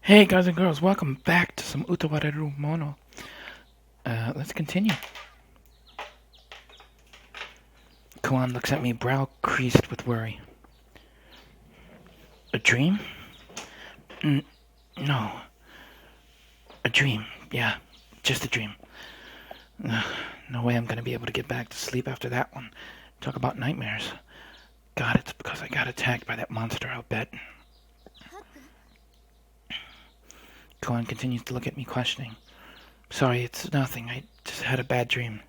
Hey guys and girls, welcome back to some Utawarerumono. Let's continue. Kuan looks at me, brow creased with worry. A dream? No. A dream, yeah. Just a dream. No way I'm gonna be able to get back to sleep after that one. Talk about nightmares. God, it's because I got attacked by that monster, I'll bet. Kuan continues to look at me, questioning. Sorry, it's nothing. I just had a bad dream.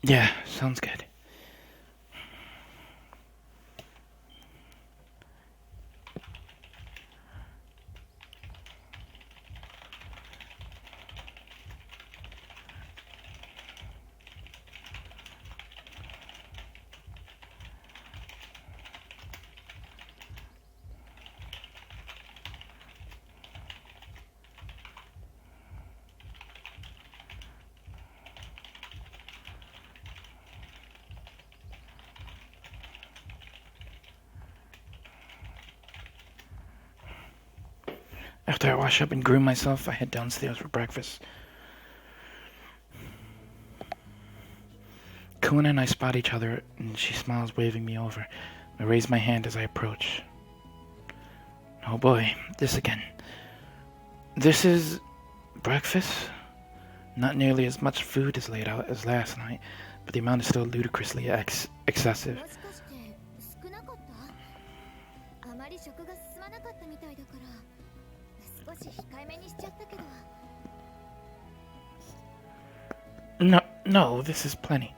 Yeah, sounds good. After I wash up and groom myself, I head downstairs for breakfast. Kuna and I spot each other, and she smiles, waving me over. I raise my hand as I approach. Oh boy, this again. This is breakfast? Not nearly as much food is laid out as last night, but the amount is still ludicrously excessive. No, this is plenty.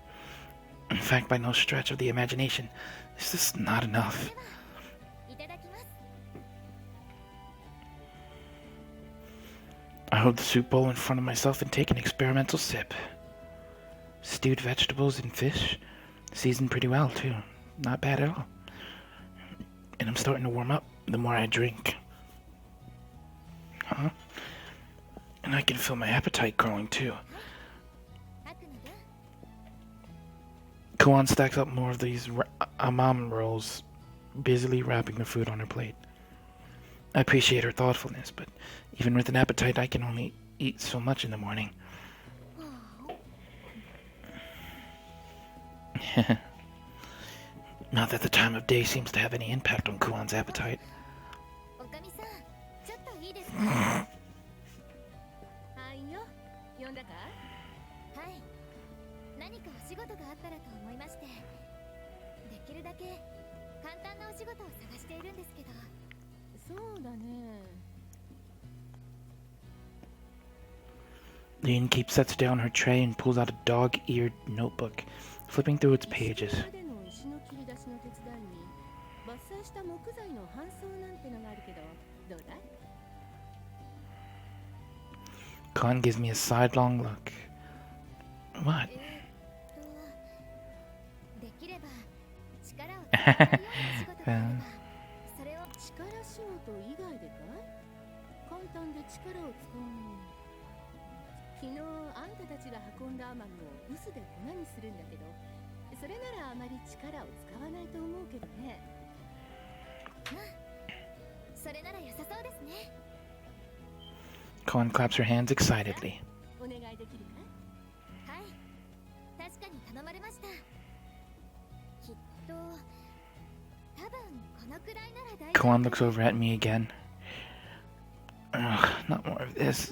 In fact, by no stretch of the imagination, this is not enough. I hold the soup bowl in front of myself and take an experimental sip. Stewed vegetables and fish, seasoned pretty well too. Not bad at all. And I'm starting to warm up the more I drink. Huh? And I can feel my appetite growing too. Kuan stacks up more of these ramen rolls, busily wrapping the food on her plate. I appreciate her thoughtfulness, but even with an appetite, I can only eat so much in the morning. Not that the time of day seems to have any impact on Kuan's appetite. The innkeep sets down her tray and pulls out a dog-eared notebook, flipping through its pages. Kuan gives me a sidelong look. What? Kuan claps her hands excitedly. Kuan looks over at me again. Ugh, not more of this.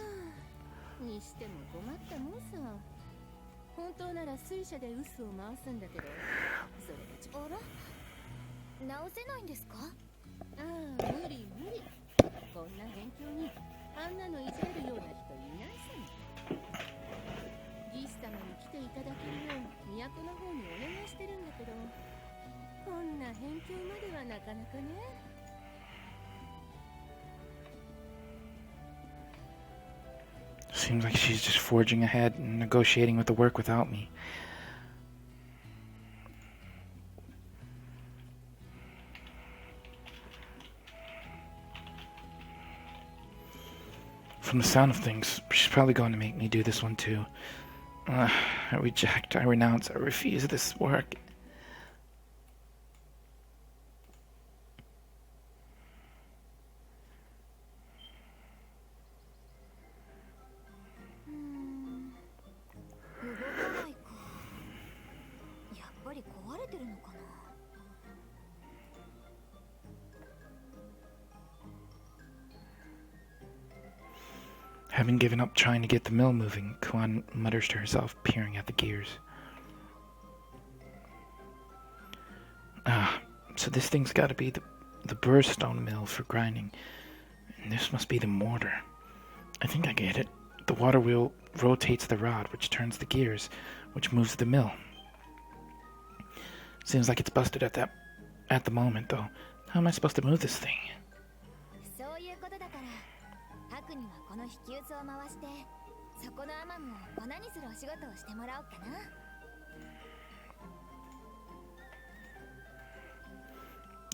Seems like she's just forging ahead and negotiating with the work without me. From the sound of things, she's probably going to make me do this one too. I reject, I renounce, I refuse this work. Having given up trying to get the mill moving, Kuan mutters to herself, peering at the gears. So this thing's got to be the burrstone mill for grinding. And this must be the mortar. I think I get it. The water wheel rotates the rod, which turns the gears, which moves the mill. Seems like it's busted at the moment, though. How am I supposed to move this thing?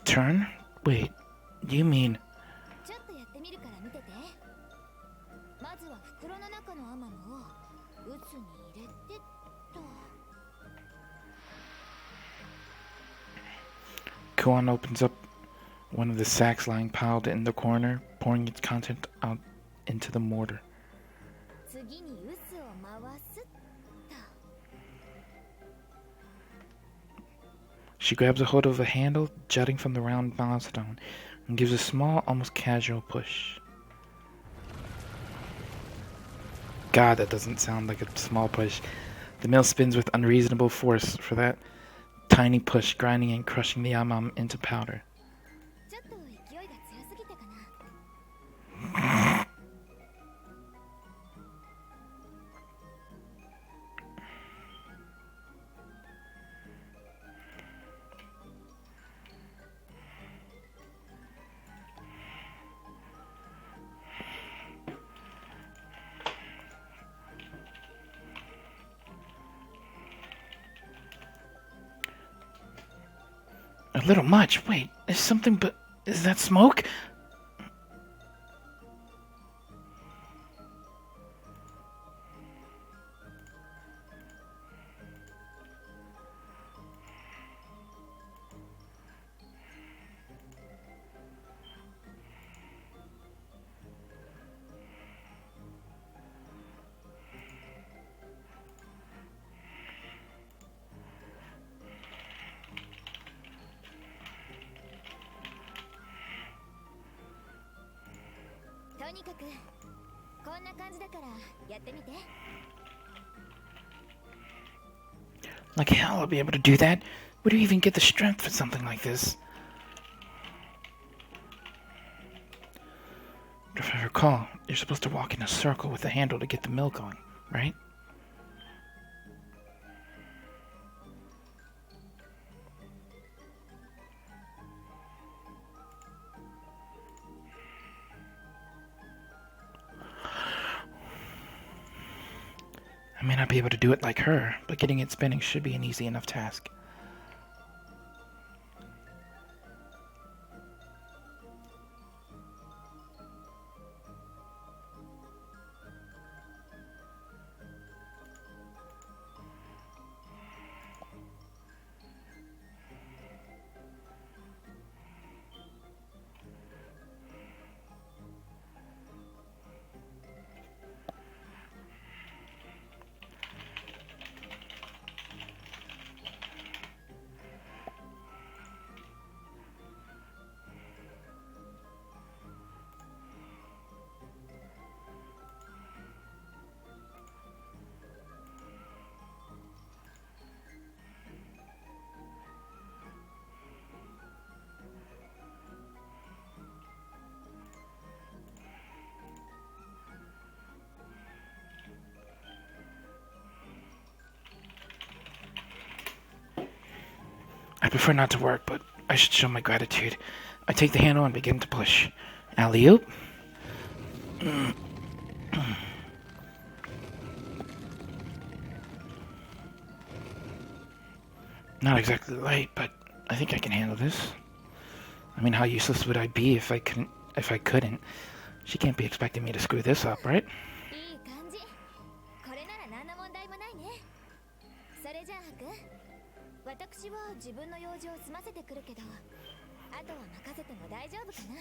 Turn? Wait, you mean... Kuan opens up one of the sacks lying piled in the corner, pouring its content out into the mortar. She grabs a hold of a handle jutting from the round milestone and gives a small, almost casual push. God, that doesn't sound like a small push. The mill spins with unreasonable force for that tiny push, grinding and crushing the yamam into powder. A little much. Wait, is something but... Is that smoke? Like hell I'll be able to do that. Where do you even get the strength for something like this? If I recall, you're supposed to walk in a circle with a handle to get the mill going, right? I may not be able to do it like her, but getting it spinning should be an easy enough task. I prefer not to work, but I should show my gratitude. I take the handle and begin to push. Alley-oop. Not exactly light, but I think I can handle this. I mean, how useless would I be if I couldn't? She can't be expecting me to screw this up, right? いい感じ。これなら何の問題もないね。それじゃあハク、私は自分の用事を済ませてくるけど、あとは任せても大丈夫かな。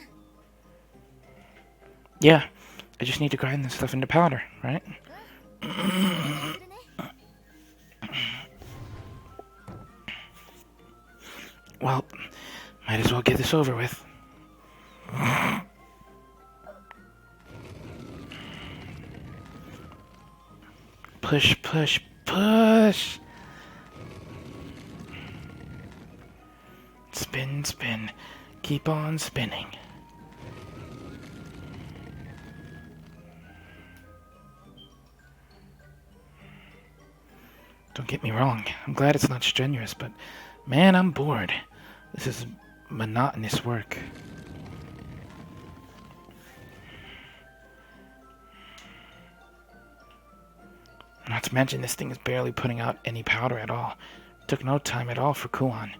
Yeah, I just need to grind this stuff into powder, right? Well, might as well get this over with. Push, push, push! Spin, spin. Keep on spinning. Don't get me wrong, I'm glad it's not strenuous, but man, I'm bored. This is monotonous work. Not to mention, this thing is barely putting out any powder at all. It took no time at all for Kuan.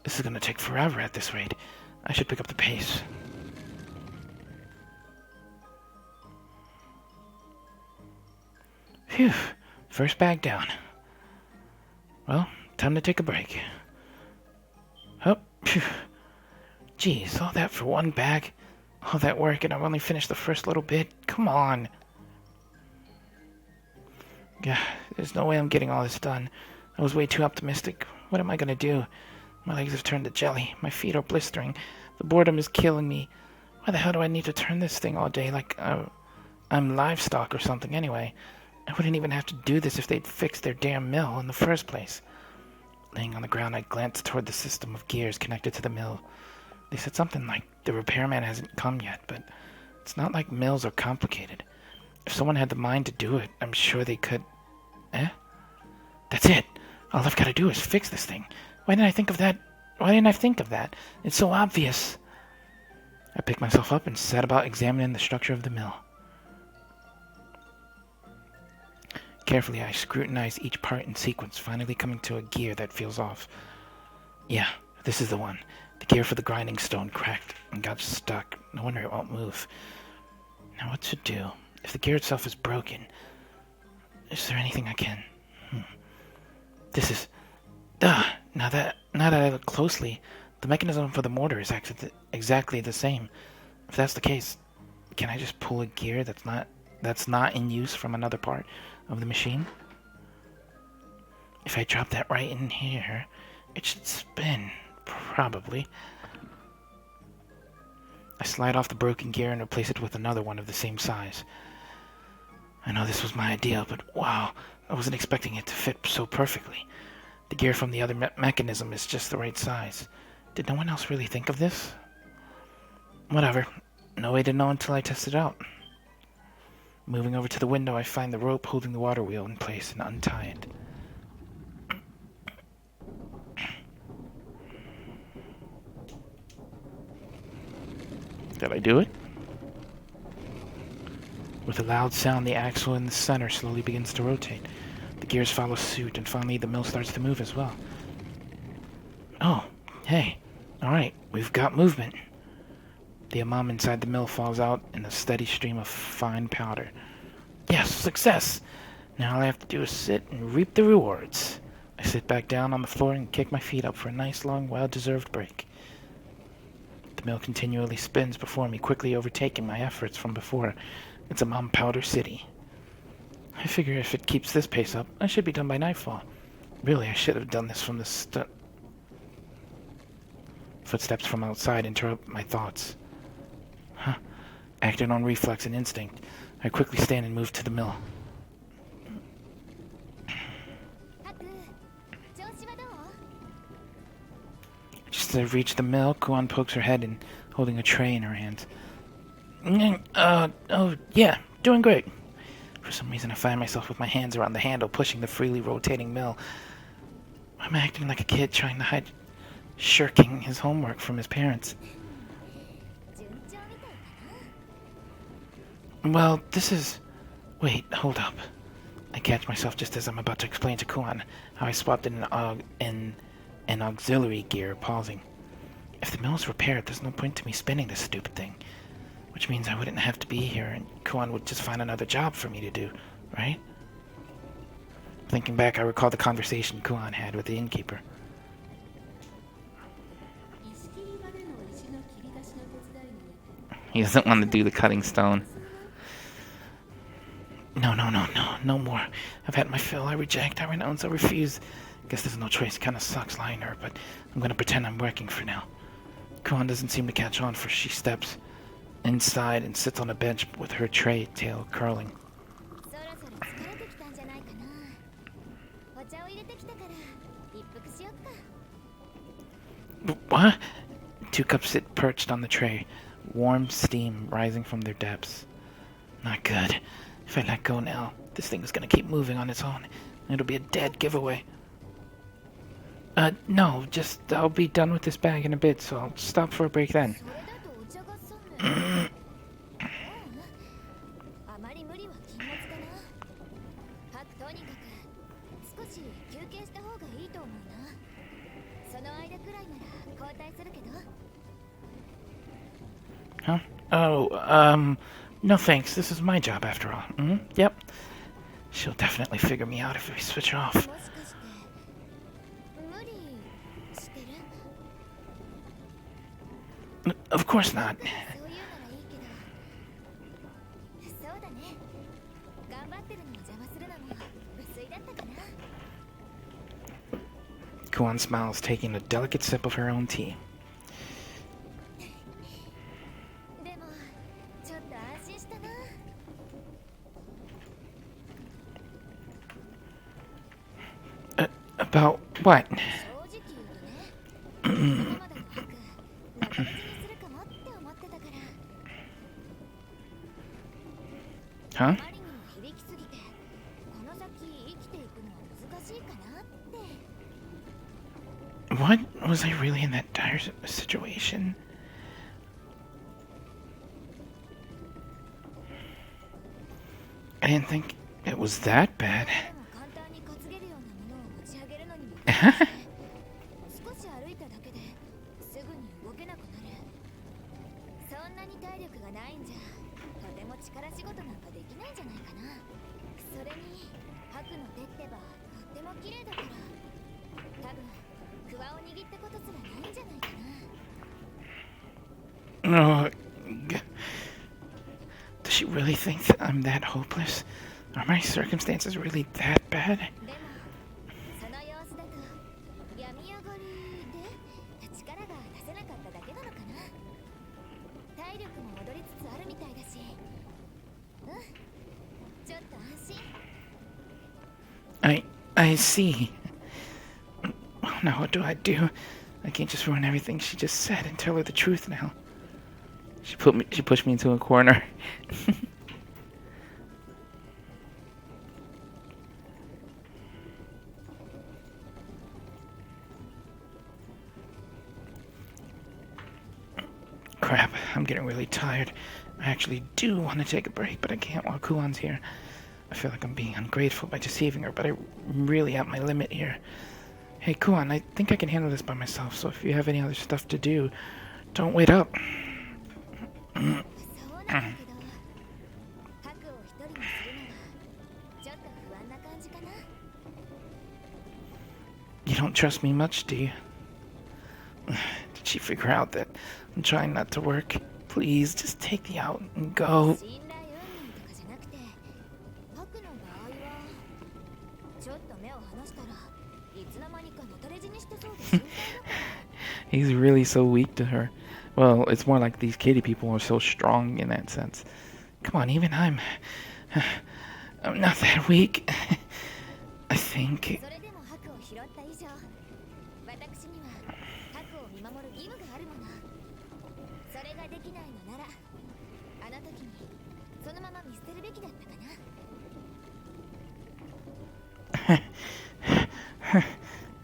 This is gonna take forever at this rate. I should pick up the pace. Phew, first bag down. Well, time to take a break. Oh, phew. Geez, all that for one bag? All that work and I've only finished the first little bit? Come on. Yeah, there's no way I'm getting all this done. I was way too optimistic. What am I gonna do? My legs have turned to jelly. My feet are blistering. The boredom is killing me. Why the hell do I need to turn this thing all day like I'm livestock or something anyway? I wouldn't even have to do this if they'd fixed their damn mill in the first place. Laying on the ground, I glanced toward the system of gears connected to the mill. They said something like, the repairman hasn't come yet, but it's not like mills are complicated. If someone had the mind to do it, I'm sure they could... Eh? That's it! All I've got to do is fix this thing. Why didn't I think of that? Why didn't I think of that? It's so obvious. I picked myself up and set about examining the structure of the mill. Carefully, I scrutinized each part in sequence, finally coming to a gear that feels off. Yeah, this is the one. The gear for the grinding stone cracked and got stuck. No wonder it won't move. Now what to do? If the gear itself is broken, is there anything I can... This is... Now that I look closely, the mechanism for the mortar is exactly the same. If that's the case, can I just pull a gear that's not in use from another part of the machine? If I drop that right in here, it should spin, probably. I slide off the broken gear and replace it with another one of the same size. I know this was my idea, but wow, I wasn't expecting it to fit so perfectly. The gear from the other mechanism is just the right size. Did no one else really think of this? Whatever. No way to know until I test it out. Moving over to the window, I find the rope holding the water wheel in place and untie it. Did I do it? With a loud sound, the axle in the center slowly begins to rotate. The gears follow suit, and finally the mill starts to move as well. Oh, hey. Alright, we've got movement. The amam inside the mill falls out in a steady stream of fine powder. Yes, success! Now all I have to do is sit and reap the rewards. I sit back down on the floor and kick my feet up for a nice, long, well-deserved break. The mill continually spins before me, quickly overtaking my efforts from before. It's Amam Powder City. I figure if it keeps this pace up, I should be done by nightfall. Really, I should have done this from the Footsteps from outside interrupt my thoughts. Huh. Acting on reflex and instinct, I quickly stand and move to the mill. Just as I reach the mill, Kuan pokes her head in, holding a tray in her hands. Oh, yeah, doing great. For some reason, I find myself with my hands around the handle, pushing the freely rotating mill. I'm acting like a kid trying to hide, shirking his homework from his parents. Well, this is... Wait, hold up. I catch myself just as I'm about to explain to Kuan how I swapped in an auxiliary gear, pausing. If the mill is repaired, there's no point to me spinning this stupid thing. Which means I wouldn't have to be here and Kuan would just find another job for me to do, right? Thinking back, I recall the conversation Kuan had with the innkeeper. He doesn't want to do the cutting stone. No more. I've had my fill. I reject, I renounce, I refuse. Guess there's no choice. It kind of sucks lying to her, but I'm gonna pretend I'm working for now. Kuan doesn't seem to catch on, for she steps inside and sits on a bench with her tray tail curling. What? 2 cups sit perched on the tray, warm steam rising from their depths. Not good. If I let go now, this thing is gonna keep moving on its own. It'll be a dead giveaway. No, just I'll be done with this bag in a bit, so I'll stop for a break then. Huh? Oh, no thanks. This is my job after all. Yep. She'll definitely figure me out if we switch off. Of course not. Kuan smiles, taking a delicate sip of her own tea. About what? Huh? What? Was I really in that dire situation? I didn't think it was that bad. Oh, does she really think that I'm that hopeless? Are my circumstances really that bad? I see. Now what do I do? I can't just ruin everything she just said and tell her the truth now. She pushed me into a corner. Crap, I'm getting really tired. I actually do want to take a break, but I can't while Kuan's here. I feel like I'm being ungrateful by deceiving her, but I'm really at my limit here. Hey, Kuan, I think I can handle this by myself, so if you have any other stuff to do, don't wait up. You don't trust me much, do you? Did she figure out that I'm trying not to work? Please, just take me out and go. He's really so weak to her. Well, it's more like these kitty people are so strong in that sense. Come on, even I'm not that weak. I think.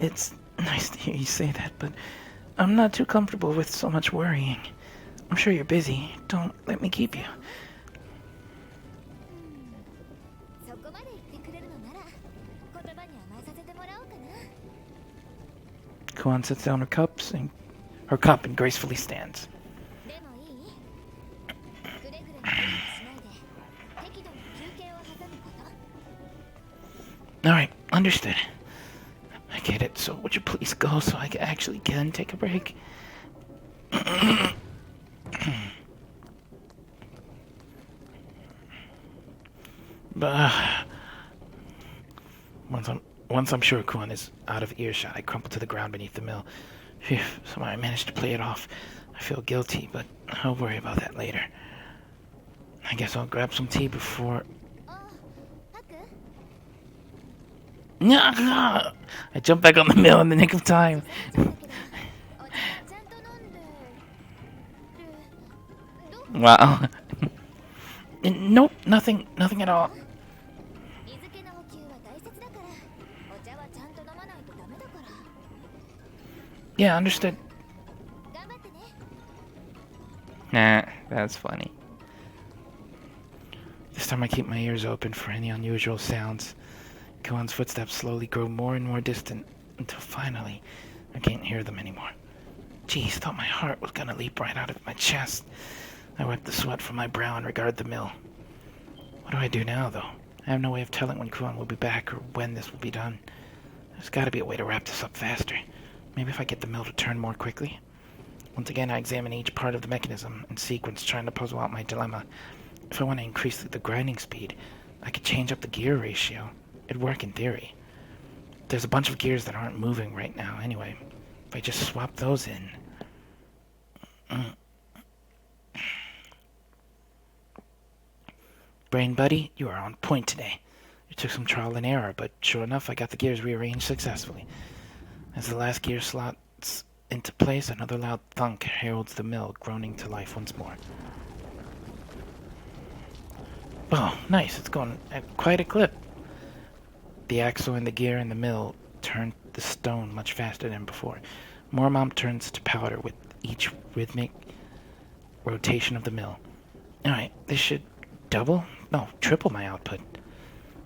It's nice to hear you say that, but I'm not too comfortable with so much worrying. I'm sure you're busy. Don't let me keep you. Kuan sets down her cup and gracefully stands. Understood. I get it. So would you please go so I actually can take a break? But once I'm sure Kuan is out of earshot, I crumple to the ground beneath the mill. Phew, somehow I managed to play it off. I feel guilty, but I'll worry about that later. I guess I'll grab some tea before... I jump back on the mill in the nick of time. Wow. Nope, nothing at all. Yeah, understood. Nah, that's funny. This time I keep my ears open for any unusual sounds. Kuan's footsteps slowly grow more and more distant, until finally I can't hear them anymore. Geez, thought my heart was gonna leap right out of my chest. I wipe the sweat from my brow and regard the mill. What do I do now, though? I have no way of telling when Kuan will be back or when this will be done. There's gotta be a way to wrap this up faster. Maybe if I get the mill to turn more quickly? Once again, I examine each part of the mechanism in sequence, trying to puzzle out my dilemma. If I want to increase the grinding speed, I could change up the gear ratio. It'd work in theory. There's a bunch of gears that aren't moving right now anyway. If I just swap those in... Brain buddy, you are on point today. It took some trial and error, but sure enough, I got the gears rearranged successfully. As the last gear slots into place, another loud thunk heralds the mill, groaning to life once more. Oh, nice. It's going at quite a clip. The axle and the gear in the mill turn the stone much faster than before. More mom turns to powder with each rhythmic rotation of the mill. Alright, this should triple my output.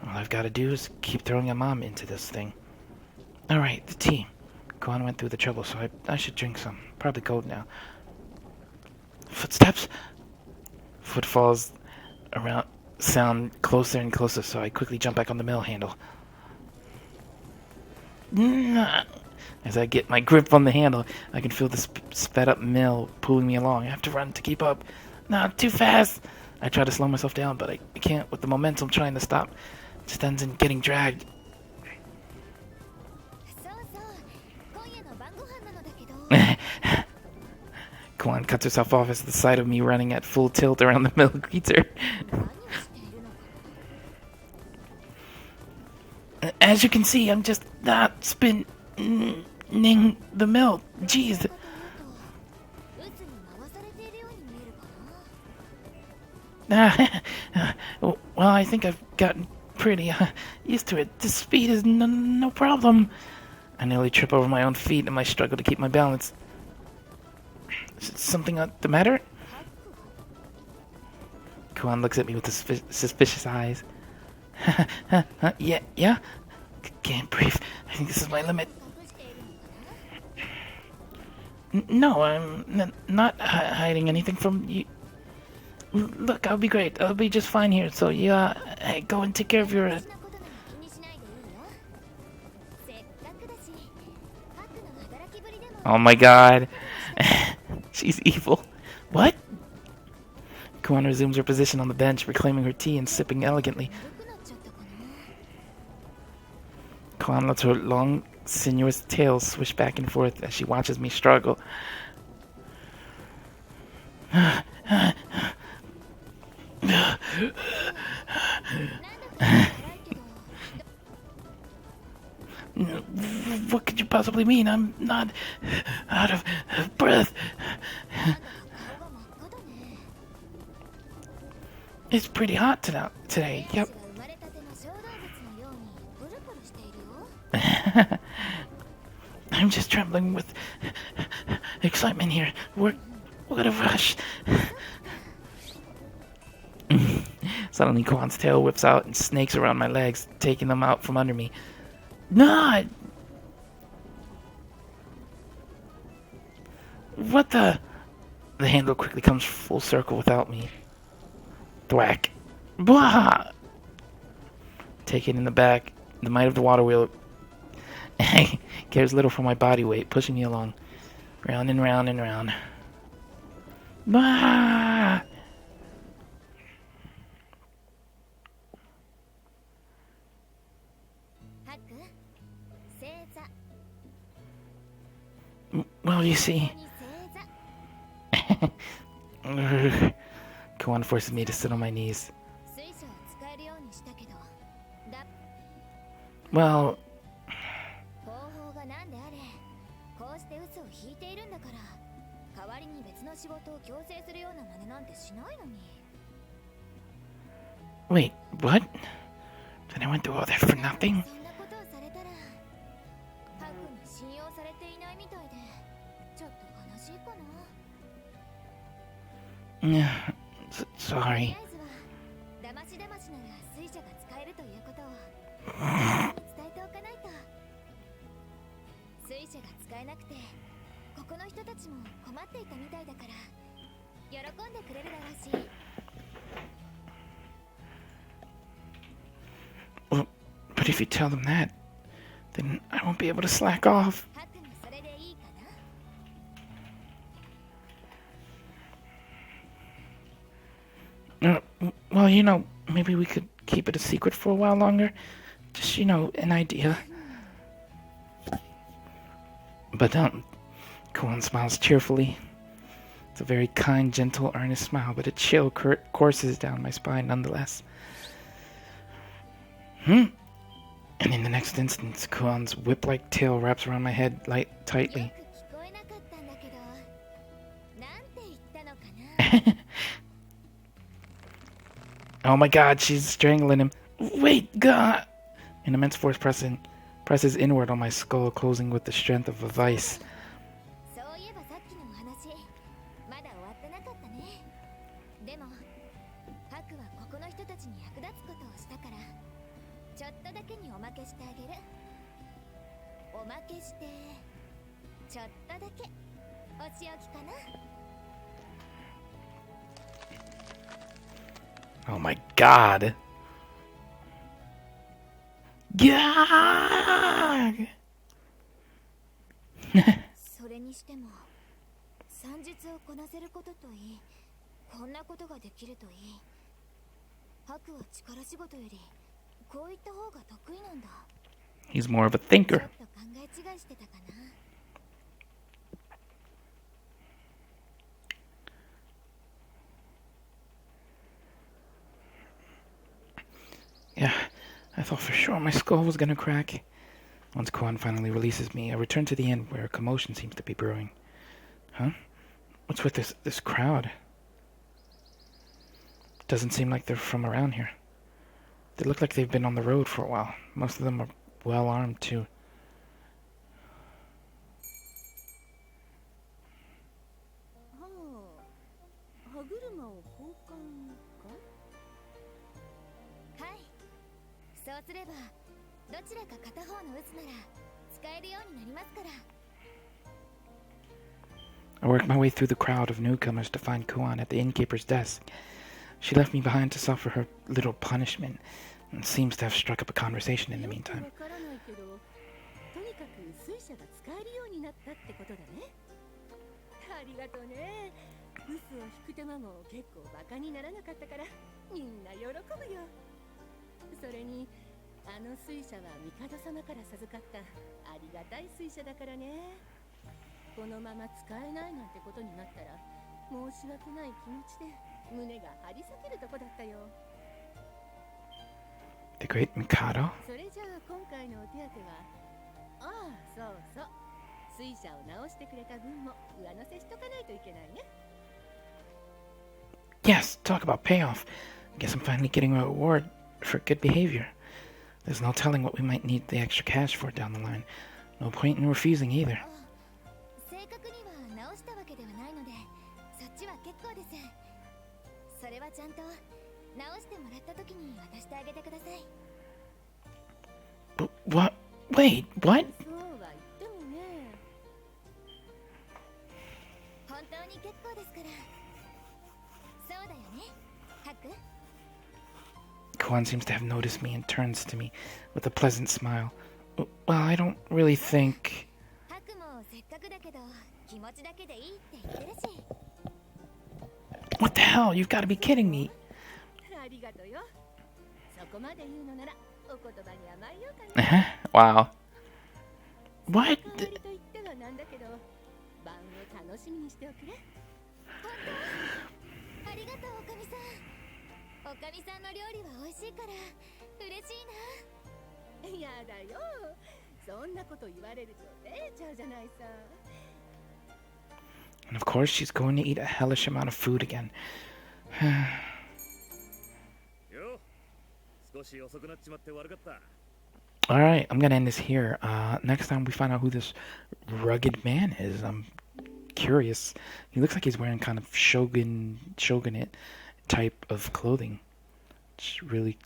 All I've got to do is keep throwing a mom into this thing. Alright, the tea. Kuan went through the trouble, so I should drink some. Probably cold now. Footsteps? Footfalls around sound closer and closer, so I quickly jump back on the mill handle. As I get my grip on the handle, I can feel the sped up mill pulling me along. I have to run to keep up. No, too fast! I try to slow myself down, but I can't with the momentum trying to stop. It just ends in getting dragged. Kuan cuts herself off as the sight of me running at full tilt around the mill greets her. As you can see, I'm just not spinning the mill. Jeez. Well, I think I've gotten pretty used to it. This speed is no problem. I nearly trip over my own feet in my struggle to keep my balance. Is something the matter? Kuan looks at me with suspicious eyes. Yeah? Can't breathe. I think this is my limit. No, I'm not hiding anything from you. Look, I'll be great. I'll be just fine here. So, go and take care of your... Oh my god. She's evil. What? Kuan resumes her position on the bench, reclaiming her tea and sipping elegantly. Kuan lets her long, sinuous tail swish back and forth as she watches me struggle. What could you possibly mean? I'm not out of breath. It's pretty hot today. Yep. I'm just trembling with excitement here. We're gonna rush. Suddenly, Kuan's tail whips out and snakes around my legs, taking them out from under me. No! What the? The handle quickly comes full circle without me. Thwack. Blah! Take it in the back. The might of the water wheel cares little for my body weight, pushing me along. Round and round and round. Ah! Well, you see... Kuan forces me to sit on my knees. Well... Wait, what? Then I went through all that for nothing? Sorry. Well, but if you tell them that, then I won't be able to slack off. Well, you know, maybe we could keep it a secret for a while longer. Just, you know, an idea. But, Kuan smiles cheerfully. It's a very kind, gentle, earnest smile, but a chill courses down my spine nonetheless. And in the next instant, Kuan's whip-like tail wraps around my head tightly. Oh my god, she's strangling him. Wait, God! An immense force presses inward on my skull, closing with the strength of a vice. Oh my god. Gag! それにしても算術をこなせることといい、こんなことができるといい。白は力仕事よりこういった方が得意なんだ。 He's more of a thinker. ちょっと考え違いしてたかな。 Yeah, I thought for sure my skull was gonna crack. Once Kuan finally releases me, I return to the inn where a commotion seems to be brewing. Huh? What's with this crowd? Doesn't seem like they're from around here. They look like they've been on the road for a while. Most of them are well armed too. I work my way through the crowd of newcomers to find Kuan at the innkeeper's desk. She left me behind to suffer her little punishment and seems to have struck up a conversation in the meantime. The Great Mikado? Yes, talk about payoff. Guess I'm finally getting a reward for good behavior. There's no telling what we might need the extra cash for down the line. No point in refusing either. But what? Wait, what? Kuan seems to have noticed me and turns to me with a pleasant smile. Well, I don't really think... ハクもせっかくだけど気持ちだけでいいって言ってるし。 What the hell? You've got to be kidding me. ありがとうよ。そこまで言うのならお言葉に甘えようかな。Wow. What? 代わりと言ってはなんだけど、晩を楽しみにしておくれ。本当？ありがとうおかみさん。おかみさんの料理は美味しいから嬉しいな。やだよ。そんなこと言われると照れちゃうじゃないさ。 And of course, she's going to eat a hellish amount of food again. Alright, I'm gonna end this here. Next time we find out who this rugged man is. I'm curious. He looks like he's wearing kind of shogunate type of clothing. Which really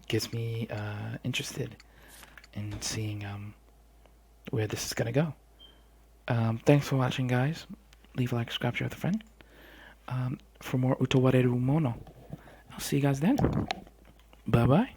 gets me interested in seeing where this is gonna go. Thanks for watching, guys. Leave a like, subscribe, share with a friend. For more Utawarerumono. I'll see you guys then. Bye-bye.